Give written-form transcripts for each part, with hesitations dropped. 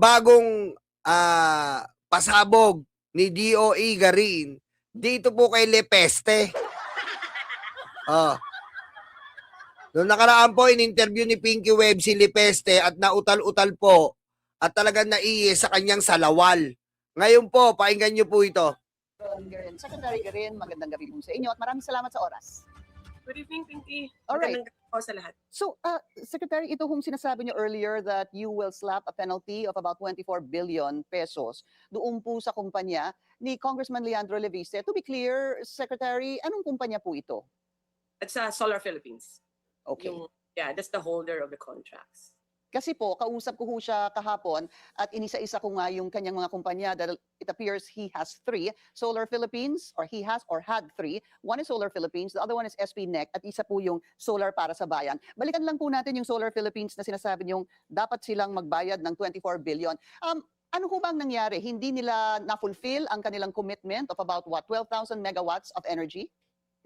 bagong pasabog ni DOE Garin dito po kay Lepeste. Oh. Noong nakaraan po, in-interview ni Pinky Webb si Lepeste at nautal-utal po at talagang naiye sa kanyang salawal. Ngayon po, pakinggan niyo po ito. Secretary Garin, magandang gabi po sa inyo at maraming salamat sa oras. Good evening, Pinky. Alright. Magandang gabi po sa lahat. So, Secretary, ito hong sinasabi niyo earlier that you will slap a penalty of about 24 billion pesos doon po sa kumpanya ni Congressman Leandro Leviste. To be clear, Secretary, anong kumpanya po ito? It's Solar Philippines. Okay. That's the holder of the contracts. Kasi po, kausap ko ho siya kahapon at inisa-isa ko nga yung kanyang mga kumpanya dahil it appears he has 3. Solar Philippines, or he has or had 3. One is Solar Philippines, the other one is SPNEC, at isa po yung Solar para sa Bayan. Balikan lang po natin yung Solar Philippines na sinasabi niyong dapat silang magbayad ng 24 billion. Ano ho bang nangyari? Hindi nila na-fulfill ang kanilang commitment of about what, 12,000 megawatts of energy?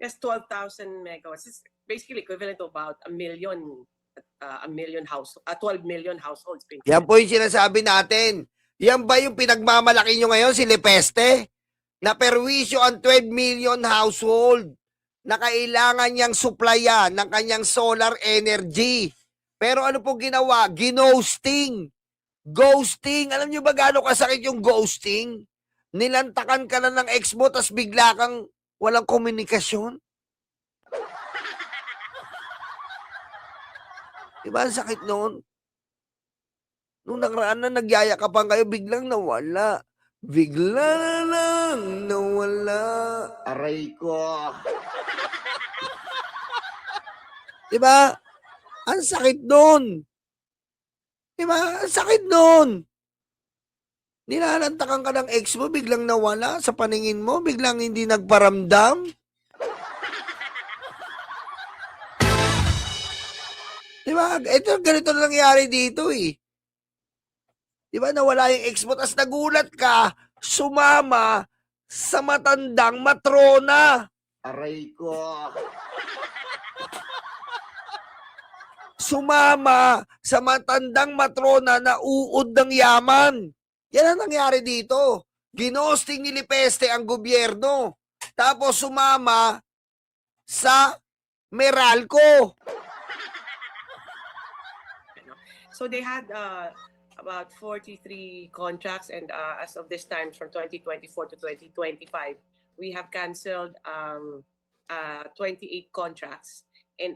Yes, 12,000 megawatts. It's basically equivalent to about a million households, 12 million households. Pinky. Yan po yung sinasabi natin. Yan ba yung pinagmamalaki nyo ngayon, si Lepeste? Na perwisyo ang 12 million household na kailangan niyang supplyan ng kanyang solar energy. Pero ano po ginawa? Ginosting. Ghosting. Alam nyo ba gaano kasakit yung ghosting? Nilantakan ka na ng ex mo, tas bigla kang walang komunikasyon. Diba ang sakit noon? Nung nakaraan na nagyayakapan kayo, biglang nawala. Bigla na lang nawala. Aray ko. Diba? Ang sakit noon. Diba? Ang sakit noon. Nilalantakan ka ng ex mo, biglang nawala sa paningin mo, biglang hindi nagparamdam. Diba? Ito, ganito na nangyari dito eh. Diba? Nawala yung ex mo, tas nagulat ka, sumama sa matandang matrona. Aray ko. Sumama sa matandang matrona na uod ng yaman. Yan ang nangyari dito. Ginosting ni Lepeste ang gobyerno. Tapos sumama sa Meralco. So they had about 43 contracts, and as of this time, from 2024 to 2025, we have canceled 28 contracts. And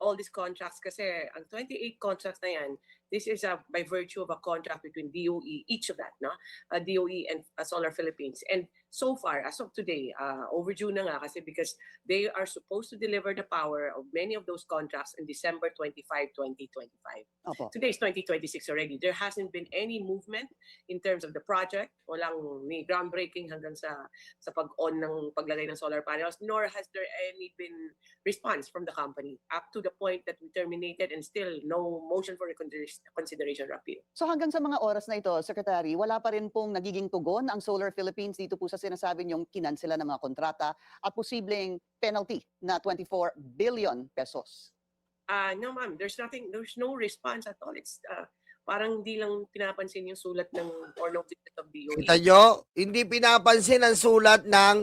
all these contracts, kasi ang 28 contracts na yan, this is by virtue of a contract between DOE, each of that, no? DOE and Solar Philippines. And so far, as of today, overdue na nga kasi because they are supposed to deliver the power of many of those contracts in December 25, 2025. Opo. Today is 2026 already. There hasn't been any movement in terms of the project. Walang ni groundbreaking hanggang sa pag-on ng paglagay ng solar panels, nor has there any been response from the company up to the point that we terminated and still no motion for consideration or appeal. So hanggang sa mga oras na ito, Secretary, wala pa rin pong nagiging tugon ang Solar Philippines dito po sa sinasabi niyong kinansela ng mga kontrata at posibleng penalty na 24 billion pesos. No ma'am, there's no response at all. It's parang hindi lang pinapansin yung sulat ng or notice of DOE. Kita nyo? Hindi pinapansin ang sulat ng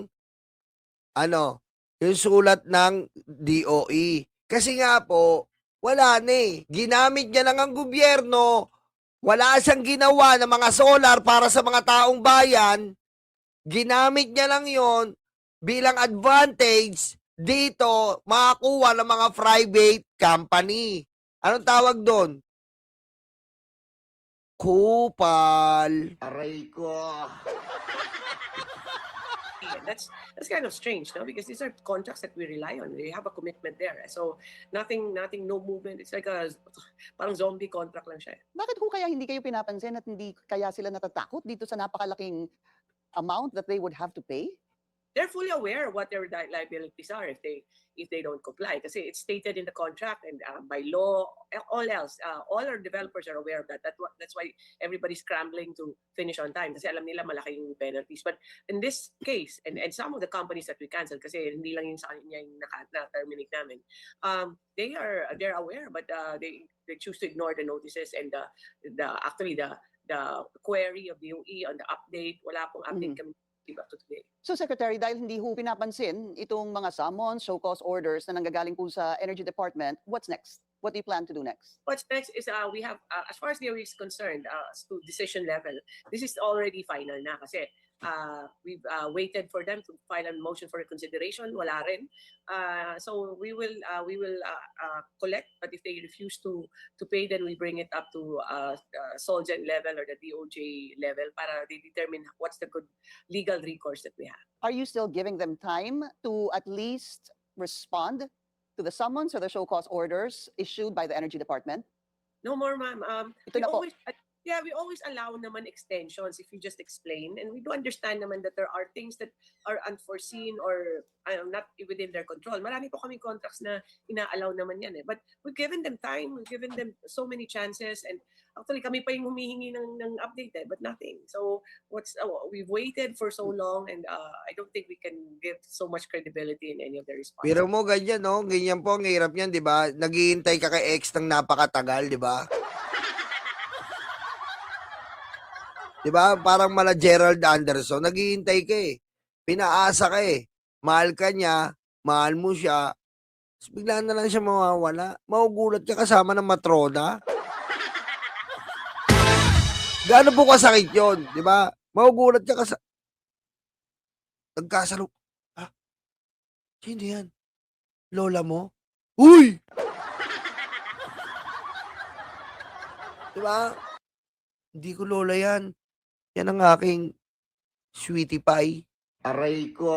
yung sulat ng DOE. Kasi nga po, wala na eh. Ginamit niya lang ang gobyerno. Wala siyang ginawa ng mga solar para sa mga taong bayan. Ginamit niya lang yon bilang advantage dito makakuha ng mga private company. Anong tawag doon? Kupal. Aray ko. That's kind of strange, no? Because these are contracts that we rely on. They have a commitment there. So nothing, no movement. It's like parang zombie contract lang siya. Bakit ho kaya hindi kayo pinapansin at hindi kaya sila natatakot dito sa napakalaking amount that they would have to pay? They're fully aware of what their liabilities are if they don't comply. Kasi it's stated in the contract and by law, all our developers are aware of that. That's why everybody's scrambling to finish on time kasi alam nila malaking penalties. But in this case, and some of the companies that we canceled, kasi hindi lang yun sa kanya yung na-terminate namin, they're aware, but they choose to ignore the notices and actually the the query of DOE on the update. Wala pong update Mhm. kami up to today. So Secretary, dahil hindi ho pinapansin itong mga summons, show cause orders na nanggagaling po sa Energy Department, what's next? What do you plan to do next? What's next is we have, as far as DOE is concerned, to decision level, this is already final na kasi we've waited for them to file a motion for reconsideration. Wala rin. So we will collect, but if they refuse to pay, then we bring it up to Solgen level or the DOJ level para they determine what's the good legal recourse that we have. Are you still giving them time to at least respond to the summons or the show cause orders issued by the Energy Department? No more, ma'am. Ito We na po. we always allow naman extensions if you just explain. And we do understand naman that there are things that are unforeseen or not within their control. Marami po kaming contracts na ina-allow naman yan eh. But we've given them time. We've given them so many chances. And actually, kami pa yung humihingi ng update eh, but nothing. So we've waited for so long and I don't think we can give so much credibility in any of the responses. Pero mo ganyan, no? Ganyan po ang hirap niyan, di ba? Naghihintay ka kay ex ng napakatagal, di ba? Di ba? Parang mala Gerald Anderson, naghihintay ka eh. Pinaasa ka eh. Mahal ka niya, mahal mo siya. Tapos bigla na lang siya mawawala. Magugulat ka kasama ng matrona. Gaano po kasakit yun, di ba? Magugulat ka nagkasalo. Ah, sino yan? Lola mo? Uy! Di ba? Hindi ko lola yan. Yan ang aking sweetie pie. Aray ko.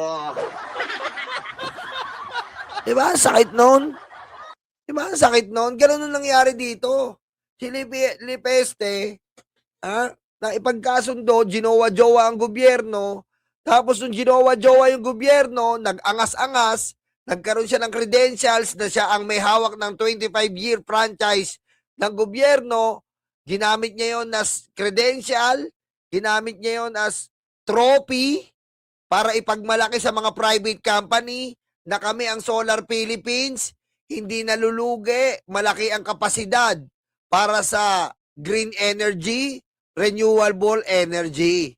Di ba? Sakit nun. Di ba? Sakit nun. Ganun ang nangyari dito. Si Lipeste, na ipagkasundo, ginowa-jowa ang gobyerno. Tapos nung ginowa-jowa yung gobyerno, nag-angas-angas, nagkaroon siya ng credentials na siya ang may hawak ng 25-year franchise ng gobyerno. Ginamit niya yon as credential, ginamit niya yon as trophy para ipagmalaki sa mga private company na kami ang Solar Philippines, hindi nalulugi, malaki ang kapasidad para sa green energy, renewable energy.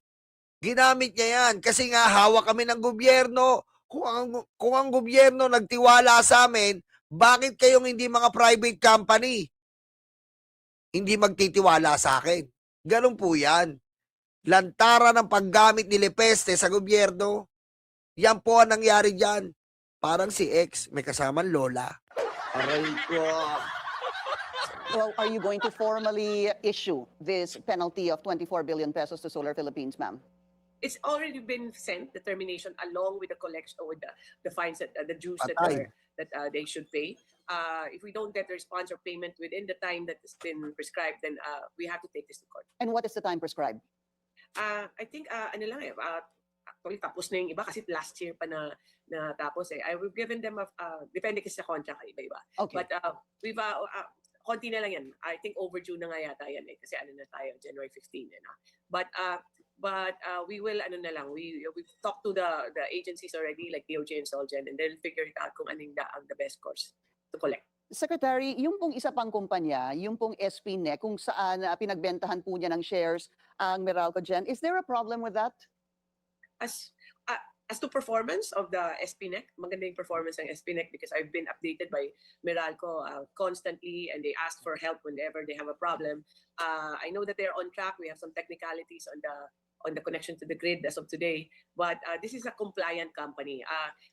Ginamit niya yan kasi nga hawak kami ng gobyerno. Kung ang gobyerno nagtiwala sa amin, bakit kayong hindi mga private company hindi magtitiwala sa akin? Ganun po yan. Lantara ng paggamit ni Lipeste sa gobyerno. Yan po ang nangyari dyan. Parang si ex, may kasamang lola. Aray ko. Well, are you going to formally issue this penalty of 24 billion pesos to Solar Philippines, ma'am? It's already been sent, the termination, along with the collection with the fines that the dues Patay. that they should pay. If we don't get the response or payment within the time that has been prescribed, then we have to take this to court. And what is the time prescribed? I think ano lang eh, actually tapos na yung iba kasi last year pa na tapos eh. We've given them depende kasi sa contract iba-iba. Okay. But we've konti na lang yan. I think overdue na nga yata yan eh kasi ano na tayo January 15 eh. No? But we will ano na lang, we've talked to the agencies already like DOJ and Solgen and they'll figure it out kung anong the best course to collect. Secretary, yung pong isa pang kumpanya, yung pong SPNEC, kung saan pinagbentahan po niya ng shares ang Meralco Gen, is there a problem with that? As to performance of the SPNEC, maganda yung performance ng SPNEC because I've been updated by Meralco constantly and they ask for help whenever they have a problem. I know that they're on track. We have some technicalities on the connection to the grid as of today, but this is a compliant company.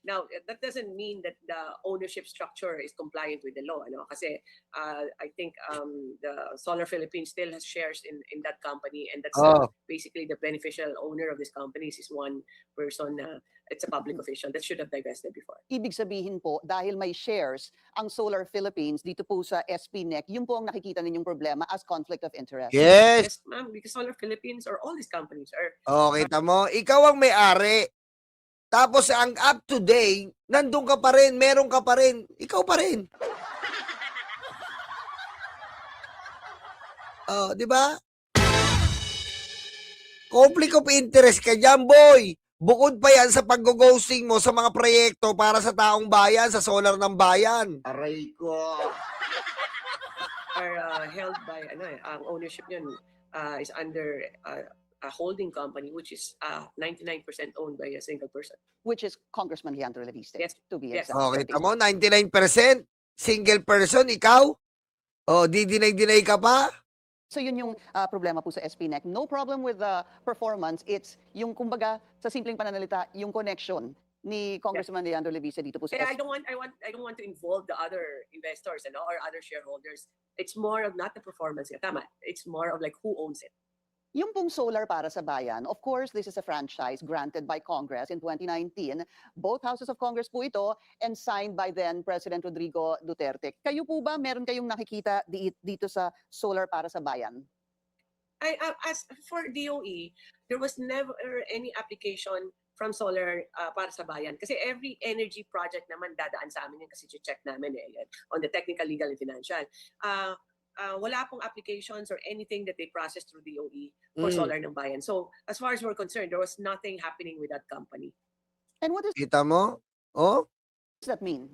Now, that doesn't mean that the ownership structure is compliant with the law. Ano? Kasi I think the Solar Philippines still has shares in that company and that's basically the beneficial owner of this company is one person. It's a public official that should have divested before. Ibig sabihin po, dahil may shares ang Solar Philippines dito po sa SPNEC, yun po ang nakikita ninyong problema as conflict of interest. Yes. Yes, ma'am, because Solar Philippines or all these companies are Kita mo, ikaw ang may-ari. Tapos ang up to date, nandun ka pa rin, meron ka pa rin, ikaw pa rin. Di ba? Conflict of interest ka dyan, boy. Bukod pa yan sa pag-ghosting mo sa mga proyekto para sa taong bayan, sa solar ng bayan. Aray ko. are held by ang ownership yun is under a holding company, which is 99% owned by a single person. which is Congressman Leandro Leviste, Yes, to be yes. exact. Okay, tamo, 99% single person, ikaw? O, di-deny-deny ka pa? So yun yung problema po sa SPNEC. No problem with the performance. It's yung kumbaga sa simpleng pananalita, yung connection ni Congressman Leandro Leviste dito po sa I don't want to involve the other investors and or other shareholders. It's more of not the performance. Tama. It's more of like who owns it. Yung pong solar para sa bayan, of course, this is a franchise granted by Congress in 2019. Both houses of Congress po ito and signed by then President Rodrigo Duterte. Kayo po ba, meron kayong nakikita dito sa solar para sa bayan? As for DOE, there was never any application from solar para sa bayan. Kasi every energy project naman dadaan sa amin yan kasi check namin on the technical, legal, and financial. Wala pong applications or anything that they process through DOE for solar ng bayan. So as far as we're concerned, there was nothing happening with that company. And what does Kita mo? Oh, that mean?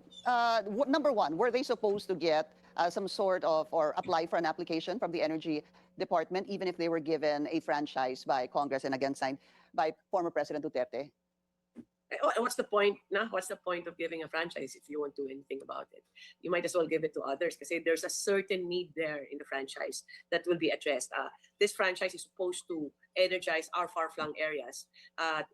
Number one, were they supposed to get some sort of or apply for an application from the Energy Department, even if they were given a franchise by Congress and again signed by former President Duterte? What's the point? No? What's the point of giving a franchise if you won't do anything about it? You might as well give it to others because there's a certain need there in the franchise that will be addressed. This franchise is supposed to energize our far-flung areas. At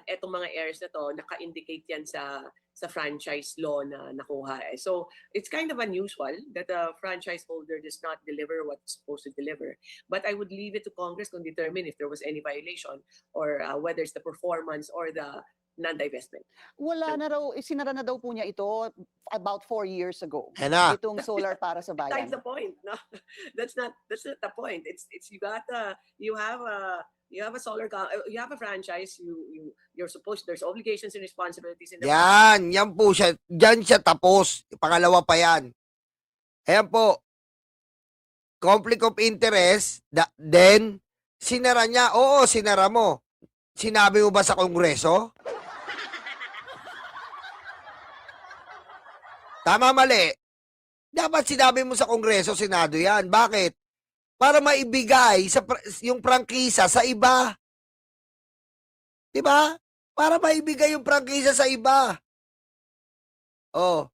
etong mga areas na to, naka-indicate yan sa franchise law na nakuha. So it's kind of unusual that a franchise holder does not deliver what it's supposed to deliver. But I would leave it to Congress to determine if there was any violation or whether it's the performance or the non-divestment. Wala na raw, sinara na daw po niya ito about 4 years ago. yan na. Itong solar para sa That's bayan. the point. No, that's not the point. It's you have a solar you have a franchise. You're supposed, there's obligations and responsibilities in the Yan po siya. Diyan siya tapos. Pangalawa pa yan. Ayan po. Conflict of interest, then, sinara niya. Oo, sinara mo. Sinabi mo ba sa Kongreso? Tama, mali. Dapat sinabi mo sa Kongreso, Senado yan. Bakit? Para maibigay yung prangkisa sa iba. Diba? Para maibigay yung prangkisa sa iba. Oh.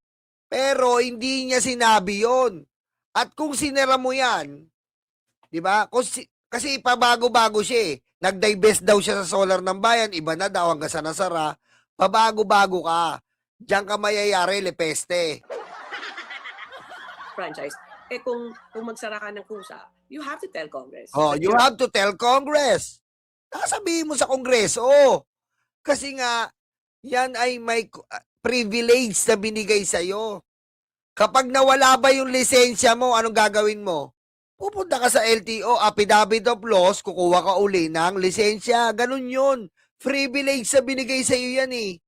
Pero hindi niya sinabi yon. At kung sinara mo yan, diba? Kasi pabago-bago siya eh. Nag-divest daw siya sa solar ng bayan, iba na daw hanggang sa nasara. Pabago-bago ka. Diyan ka mayayari, Lepeste. franchise. Kung magsara ka ng kusa, you have to tell Congress. Oh, you have to tell Congress. Sabihin mo sa Kongreso. Kasi nga, yan ay may privilege na binigay sa'yo. Kapag nawala ba yung lisensya mo, anong gagawin mo? Pupunta ka sa LTO, affidavit of loss, kukuha ka uli ng lisensya. Ganun yun. Privilege na binigay sa'yo yan eh.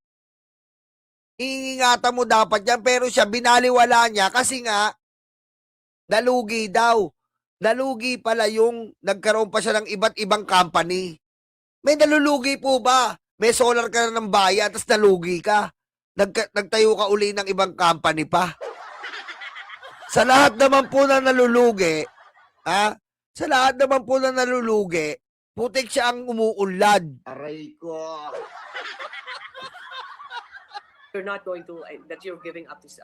Iingatan mo dapat yan, pero siya binaliwala niya kasi nga, nalugi daw. Nalugi pala yung nagkaroon pa siya ng iba't ibang company. May nalulugi po ba? May solar ka na ng bayan, tapos nalugi ka. Nagtayo ka uli ng ibang company pa. Sa lahat naman po na nalulugi, sa lahat naman po na nalulugi, putik siya ang umuunlad. Aray ko. You're not going to, that you're giving up this,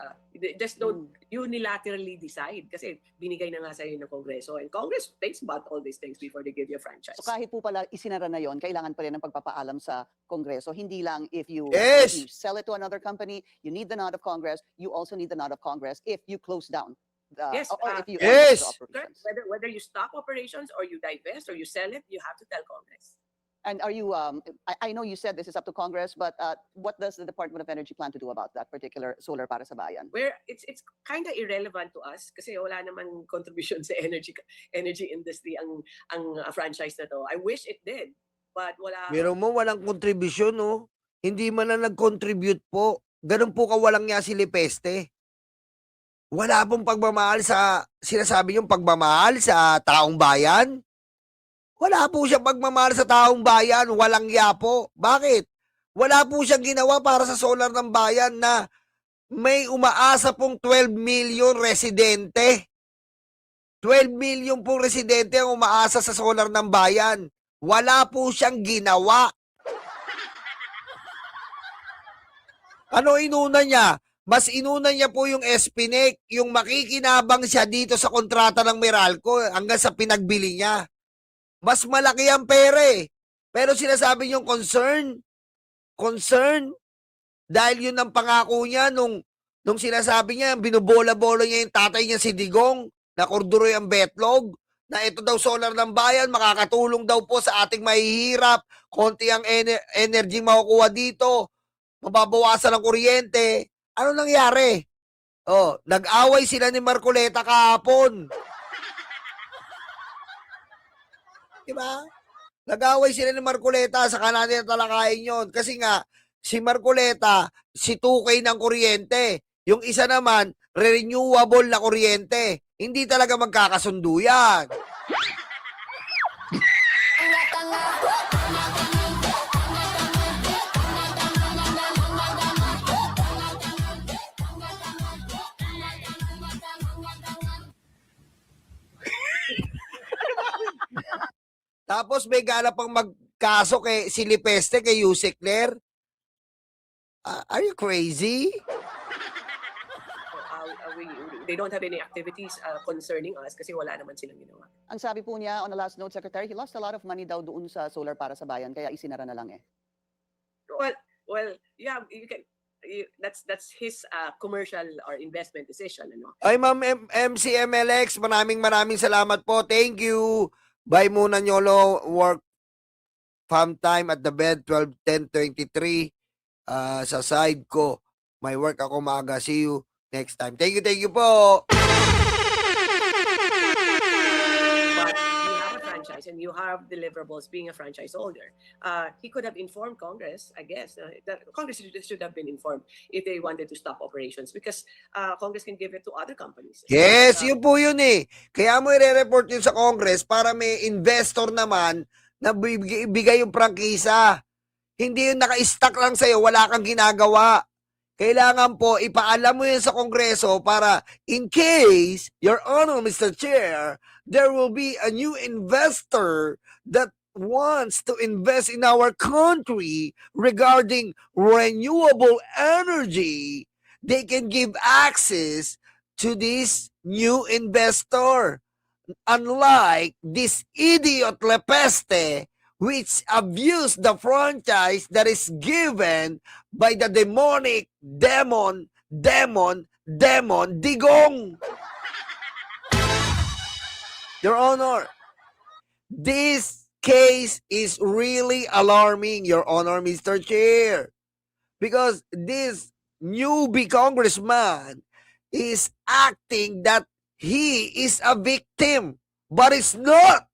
just don't unilaterally decide kasi binigay na nga sa'yo ng Kongreso and Congress thinks about all these things before they give you a franchise. So kahit po pala isinara na yon, kailangan pa rin ng pagpapaalam sa Kongreso. Hindi lang if you Yes. sell it to another company, you need the nod of Congress, you also need the nod of Congress if you close down. Yes, Or if you Yes. end the operations. Whether you stop operations or you divest or you sell it, you have to tell Congress. And are you, I know you said this is up to Congress, but what does the Department of Energy plan to do about that particular solar para sa bayan? Where it's kind of irrelevant to us kasi wala namang contribution sa energy industry ang franchise na to. I wish it did, but wala. Pero mo walang kontribusyon, no? Hindi man na nag-contribute po. Ganun po kawalang niya si Lepeste. Wala pong pagmamahal sa, sinasabi yung pagmamahal sa taong bayan. Wala po siyang pagmamahal sa taong bayan. Walang ya po. Bakit? Wala po siyang ginawa para sa solar ng bayan na may umaasa pong 12 million residente. 12 million po residente ang umaasa sa solar ng bayan. Wala po siyang ginawa. Ano inuna niya? Mas inuna niya po yung SPNEC, yung makikinabang siya dito sa kontrata ng Meralco hanggang sa pinagbili niya. Mas malaki ang pera eh. Pero sinasabi niyong concern, dahil yun ang pangako niya nung sinasabi niya, binubola-bola niya yung tatay niya si Digong, na Korduroy ang betlog, na ito daw solar ng bayan, makakatulong daw po sa ating mahihirap, konti ang energy makukuha dito, mababawasan ang kuryente. Ano nangyari? Oh, nag-away sila ni Marcoleta kahapon. Diba? Nag-away sila ni Marcoleta, saka natin talakayin yun. Kasi nga, si Marcoleta, si tukay ng kuryente. Yung isa naman, renewable na kuryente. Hindi talaga magkakasundo yan. Tapos may gana pang magkaso kay si Lipeste, kay Yusek Ler. Are you crazy? They don't have any activities concerning us kasi wala naman silang ginawa. Ang sabi po niya on the last note, Secretary, he lost a lot of money daw doon sa solar para sa bayan, kaya isinara na lang eh. Well, yeah, that's his commercial or investment decision, ano. Ay, Ma'am MCMLX, maraming salamat po. Thank you. Bye muna, Nyolo. Work farm time at the bed, 12:10:23. Sa side ko. May work ako maaga. See you next time. Thank you po. But you have a franchise and you have deliverables being a franchise holder. He could have informed Congress, I guess. That Congress should have been informed if they wanted to stop operations because Congress can give it to other companies. Yes, yun po yun eh. Kaya mo i-report yun sa Congress para may investor naman na bigay yung prangkisa. Hindi yung naka-stack lang sa'yo, wala kang ginagawa. Kailangan po, ipaalam mo yun sa Kongreso para in case, Your Honor, Mr. Chair, there will be a new investor that wants to invest in our country regarding renewable energy, they can give access to this new investor. Unlike this idiot Lepeste, which abused the franchise that is given by the demonic demon Digong. Your Honor, this case is really alarming, Your Honor, Mr. Chair, because this newbie congressman is acting that he is a victim, but it's not.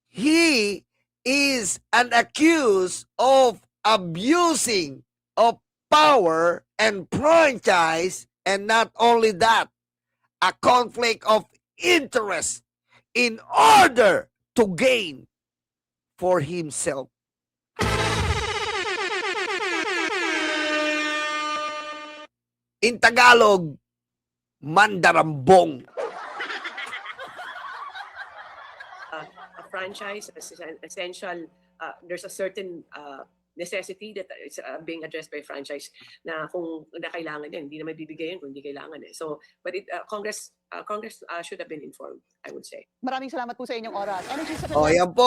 He is an accused of abusing of power and franchise, and not only that, a conflict of interest in order to gain for himself. In Tagalog, mandarambong. A franchise is an essential, there's a certain necessity that is being addressed by franchise na kung na kailangan din, hindi naman bibigay yun kung hindi kailangan eh. So, but Congress should have been informed, I would say. Maraming salamat po sa inyong oras. Energy O, yan po.